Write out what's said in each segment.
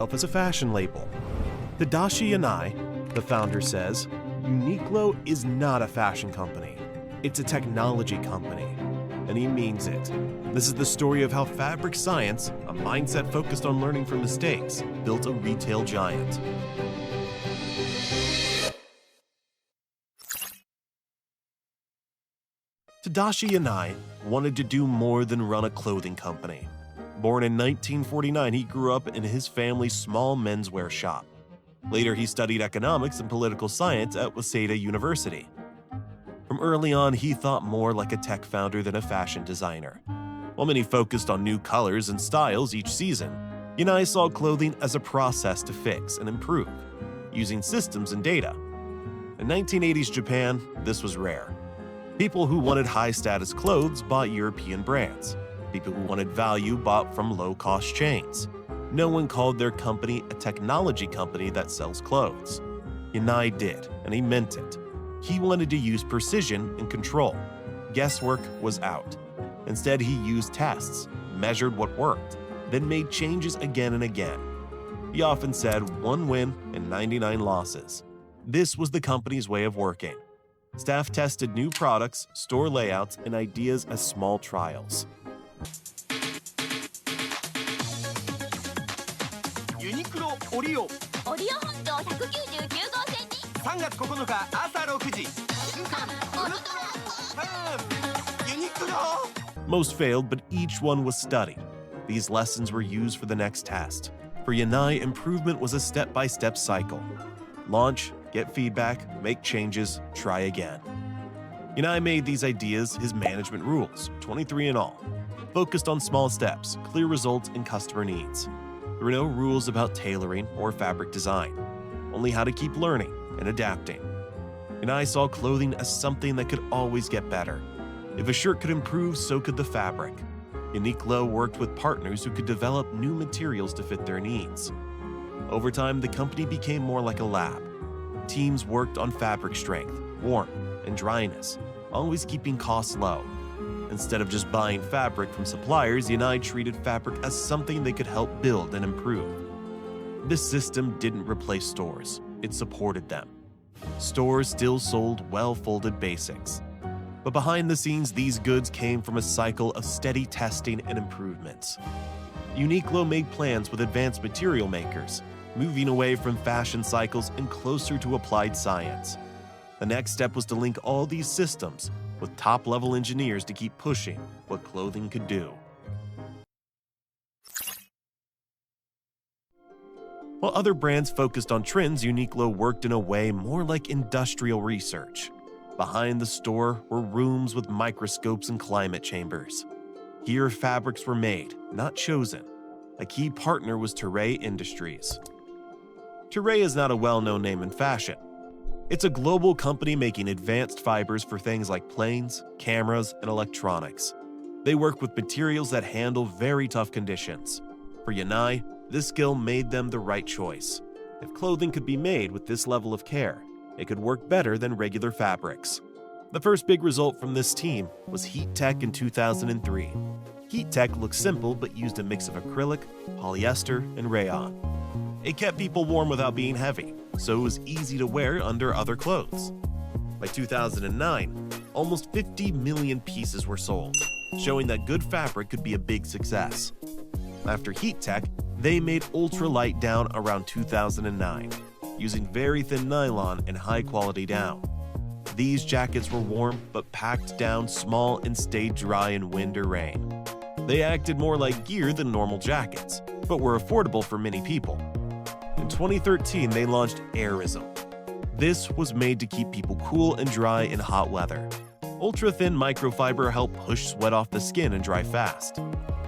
as a fashion label. Tadashi Yanai, the founder, says, Uniqlo is not a fashion company. It's a technology company. And he means it. This is the story of how fabric science, a mindset focused on learning from mistakes, built a retail giant. Tadashi Yanai wanted to do more than run a clothing company. Born in 1949, he grew up in his family's small menswear shop. Later, he studied economics and political science at Waseda University. From early on, he thought more like a tech founder than a fashion designer. While many focused on new colors and styles each season, Yanai saw clothing as a process to fix and improve, using systems and data. In 1980s Japan, this was rare. People who wanted high-status clothes bought European brands. People who wanted value bought from low-cost chains. No one called their company a technology company that sells clothes. Yanai did, and he meant it. He wanted to use precision and control. Guesswork was out. Instead, he used tests, measured what worked, then made changes again and again. He often said 1 win and 99 losses. This was the company's way of working. Staff tested new products, store layouts, and ideas as small trials. Uniqlo 折をオリオ本島199号線に3月9日朝6時週刊ウルトラUniqlo! Most failed, but each one was studied. These lessons were used for the next test. For Yanai, improvement was a step-by-step cycle. Launch, get feedback, make changes, try again. Yanai made these ideas his management rules, 23 in all. Focused on small steps, clear results, and customer needs. There were no rules about tailoring or fabric design, only how to keep learning and adapting. Yanai saw clothing as something that could always get better. If a shirt could improve, so could the fabric. Uniqlo worked with partners who could develop new materials to fit their needs. Over time, the company became more like a lab. Teams worked on fabric strength, warmth, and dryness, always keeping costs low. Instead of just buying fabric from suppliers, Yanai treated fabric as something they could help build and improve. This system didn't replace stores, it supported them. Stores still sold well-folded basics. But behind the scenes, these goods came from a cycle of steady testing and improvements. Uniqlo made plans with advanced material makers, moving away from fashion cycles and closer to applied science. The next step was to link all these systems with top-level engineers to keep pushing what clothing could do. While other brands focused on trends, Uniqlo worked in a way more like industrial research. Behind the store were rooms with microscopes and climate chambers. Here, fabrics were made, not chosen. A key partner was Terray Industries. Terray is not a well-known name in fashion. It's a global company making advanced fibers for things like planes, cameras, and electronics. They work with materials that handle very tough conditions. For Yanai, this skill made them the right choice. If clothing could be made with this level of care, it could work better than regular fabrics. The first big result from this team was Heat Tech in 2003. Heat Tech looked simple but used a mix of acrylic, polyester, and rayon. It kept people warm without being heavy, so it was easy to wear under other clothes. By 2009, almost 50 million pieces were sold, showing that good fabric could be a big success. After Heat Tech, they made ultralight down around 2009, using very thin nylon and high-quality down. These jackets were warm but packed down small and stayed dry in wind or rain. They acted more like gear than normal jackets, but were affordable for many people. In 2013, they launched Airism. This was made to keep people cool and dry in hot weather. Ultra-thin microfiber helped push sweat off the skin and dry fast.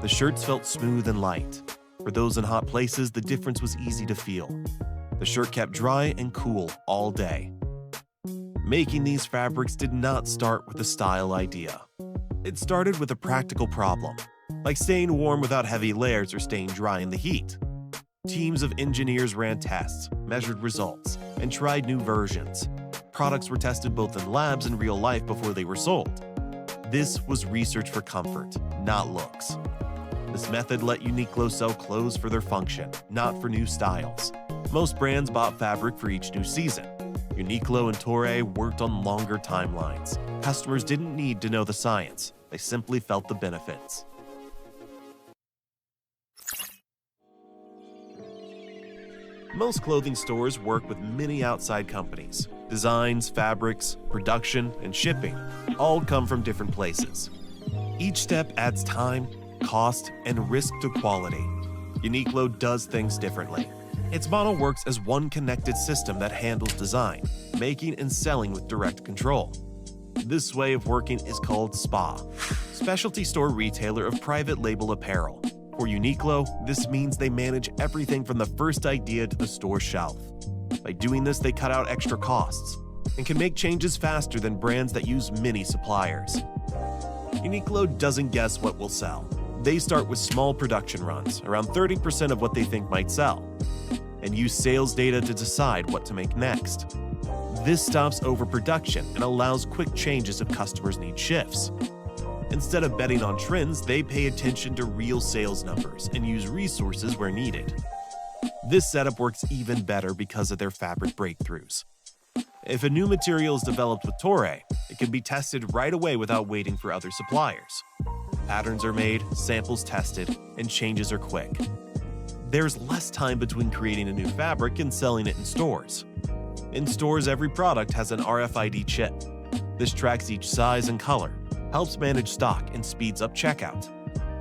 The shirts felt smooth and light. For those in hot places, the difference was easy to feel. The shirt kept dry and cool all day. Making these fabrics did not start with a style idea. It started with a practical problem, like staying warm without heavy layers or staying dry in the heat. Teams of engineers ran tests, measured results, and tried new versions. Products were tested both in labs and real life before they were sold. This was research for comfort, not looks. This method let Uniqlo sell clothes for their function, not for new styles. Most brands bought fabric for each new season. Uniqlo and Toray worked on longer timelines. Customers didn't need to know the science, they simply felt the benefits. Most clothing stores work with many outside companies. Designs, fabrics, production, and shipping all come from different places. Each step adds time, cost, and risk to quality. Uniqlo does things differently. Its model works as one connected system that handles design, making and selling with direct control. This way of working is called SPA, Specialty Store Retailer of Private Label Apparel. For Uniqlo, this means they manage everything from the first idea to the store shelf. By doing this, they cut out extra costs and can make changes faster than brands that use many suppliers. Uniqlo doesn't guess what will sell. They start with small production runs, around 30% of what they think might sell, and use sales data to decide what to make next. This stops overproduction and allows quick changes if customers need shifts. Instead of betting on trends, they pay attention to real sales numbers and use resources where needed. This setup works even better because of their fabric breakthroughs. If a new material is developed with Toray, it can be tested right away without waiting for other suppliers. Patterns are made, samples tested, and changes are quick. There's less time between creating a new fabric and selling it in stores. In stores, every product has an RFID chip. This tracks each size and color, helps manage stock, and speeds up checkout.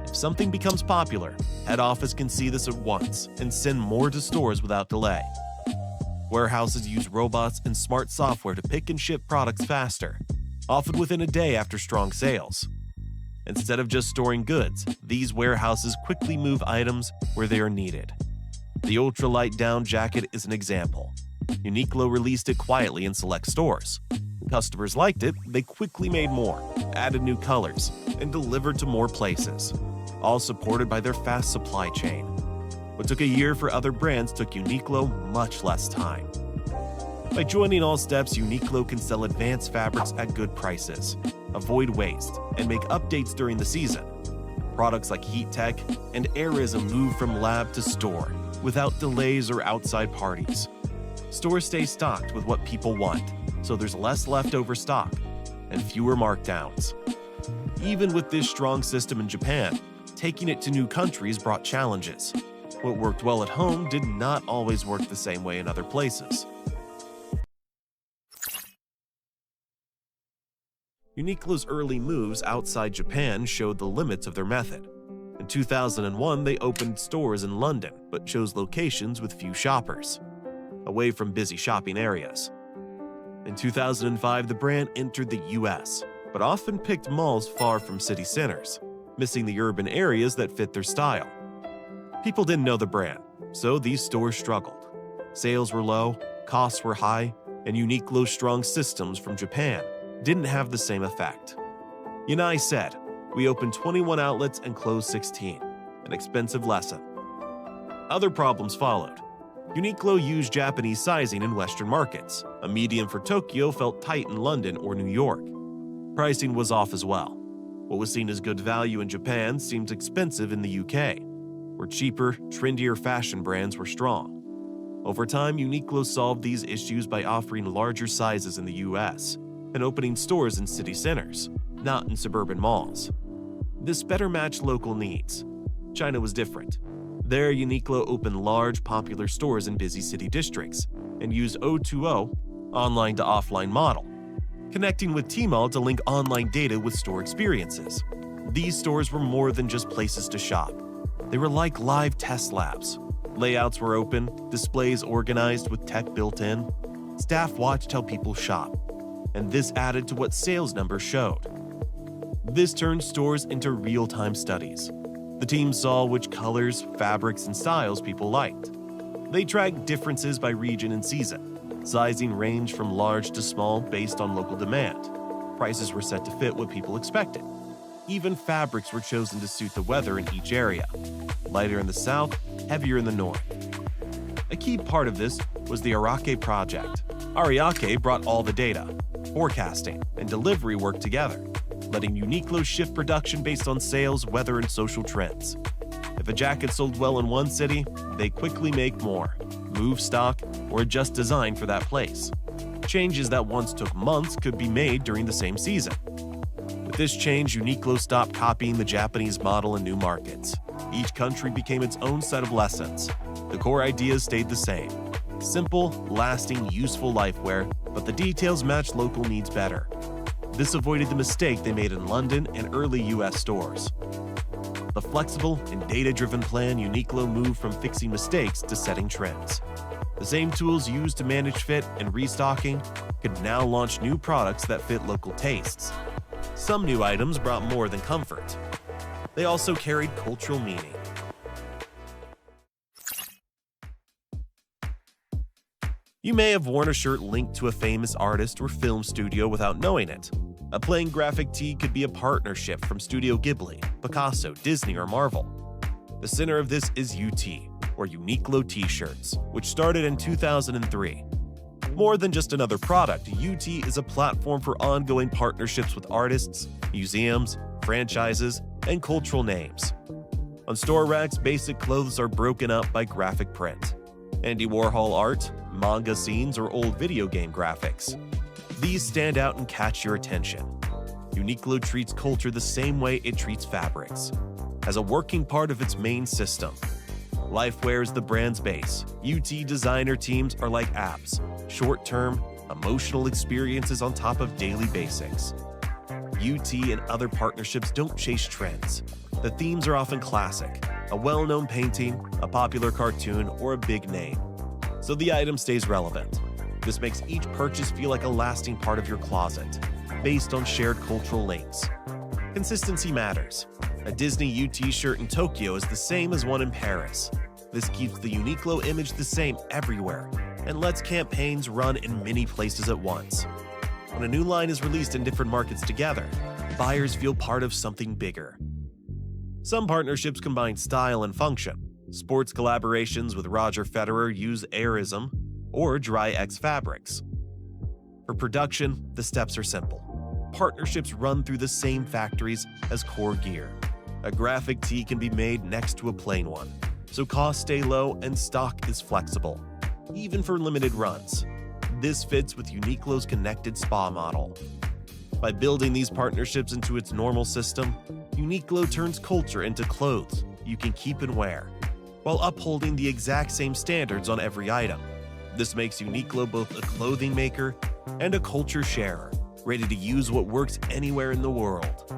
If something becomes popular, head office can see this at once and send more to stores without delay. Warehouses use robots and smart software to pick and ship products faster, often within a day after strong sales. Instead of just storing goods, these warehouses quickly move items where they are needed. The ultralight down jacket is an example. Uniqlo released it quietly in select stores. Customers liked it, they quickly made more, added new colors, and delivered to more places, all supported by their fast supply chain. What took a year for other brands took Uniqlo much less time. By joining all steps, Uniqlo can sell advanced fabrics at good prices, avoid waste, and make updates during the season. Products like Heat Tech and Airism move from lab to store without delays or outside parties. Stores stay stocked with what people want, so there's less leftover stock and fewer markdowns. Even with this strong system in Japan, taking it to new countries brought challenges. What worked well at home did not always work the same way in other places. Uniqlo's early moves outside Japan showed the limits of their method. In 2001, they opened stores in London, but chose locations with few shoppers, away from busy shopping areas. In 2005, the brand entered the US, but often picked malls far from city centers, missing the urban areas that fit their style. People didn't know the brand, so these stores struggled. Sales were low, costs were high, and Uniqlo's strong systems from Japan didn't have the same effect. Yanai said, "We opened 21 outlets and closed 16, an expensive lesson." Other problems followed. Uniqlo used Japanese sizing in Western markets. A medium for Tokyo felt tight in London or New York. Pricing was off as well. What was seen as good value in Japan seemed expensive in the UK, where cheaper, trendier fashion brands were strong. Over time, Uniqlo solved these issues by offering larger sizes in the US and opening stores in city centers, not in suburban malls. This better matched local needs. China was different. There, Uniqlo opened large, popular stores in busy city districts and used O2O, online to offline model, connecting with Tmall to link online data with store experiences. These stores were more than just places to shop. They were like live test labs. Layouts were open, displays organized with tech built in. Staff watched how people shop, and this added to what sales numbers showed. This turned stores into real-time studies. The team saw which colors, fabrics, and styles people liked. They tracked differences by region and season. Sizing ranged from large to small based on local demand. Prices were set to fit what people expected. Even fabrics were chosen to suit the weather in each area. Lighter in the south, heavier in the north. A key part of this was the Ariake project. Ariake brought all the data, forecasting, and delivery work together, letting Uniqlo shift production based on sales, weather, and social trends. If a jacket sold well in one city, they quickly make more, move stock, or adjust design for that place. Changes that once took months could be made during the same season. With this change, Uniqlo stopped copying the Japanese model in new markets. Each country became its own set of lessons. The core ideas stayed the same. Simple, lasting, useful LifeWear, but the details matched local needs better. This avoided the mistake they made in London and early US stores. The flexible and data-driven plan, Uniqlo moved from fixing mistakes to setting trends. The same tools used to manage fit and restocking could now launch new products that fit local tastes. Some new items brought more than comfort. They also carried cultural meaning. You may have worn a shirt linked to a famous artist or film studio without knowing it. A plain graphic tee could be a partnership from Studio Ghibli, Picasso, Disney, or Marvel. The center of this is UT, or Uniqlo T-shirts, which started in 2003. More than just another product, UT is a platform for ongoing partnerships with artists, museums, franchises, and cultural names. On store racks, basic clothes are broken up by graphic print. Andy Warhol art, manga scenes, or old video game graphics. These stand out and catch your attention. Uniqlo treats culture the same way it treats fabrics, as a working part of its main system. LifeWear is the brand's base. UT designer teams are like apps, short-term, emotional experiences on top of daily basics. UT and other partnerships don't chase trends. The themes are often classic, a well-known painting, a popular cartoon, or a big name. So the item stays relevant. This makes each purchase feel like a lasting part of your closet, based on shared cultural links. Consistency matters. A Disney UT shirt in Tokyo is the same as one in Paris. This keeps the Uniqlo image the same everywhere, and lets campaigns run in many places at once. When a new line is released in different markets together, buyers feel part of something bigger. Some partnerships combine style and function. Sports collaborations with Roger Federer use Airism or Dry X fabrics. For production, the steps are simple. Partnerships run through the same factories as core gear. A graphic tee can be made next to a plain one, so costs stay low and stock is flexible, even for limited runs. This fits with Uniqlo's connected spa model. By building these partnerships into its normal system, Uniqlo turns culture into clothes you can keep and wear, while upholding the exact same standards on every item. This makes Uniqlo both a clothing maker and a culture sharer, ready to use what works anywhere in the world.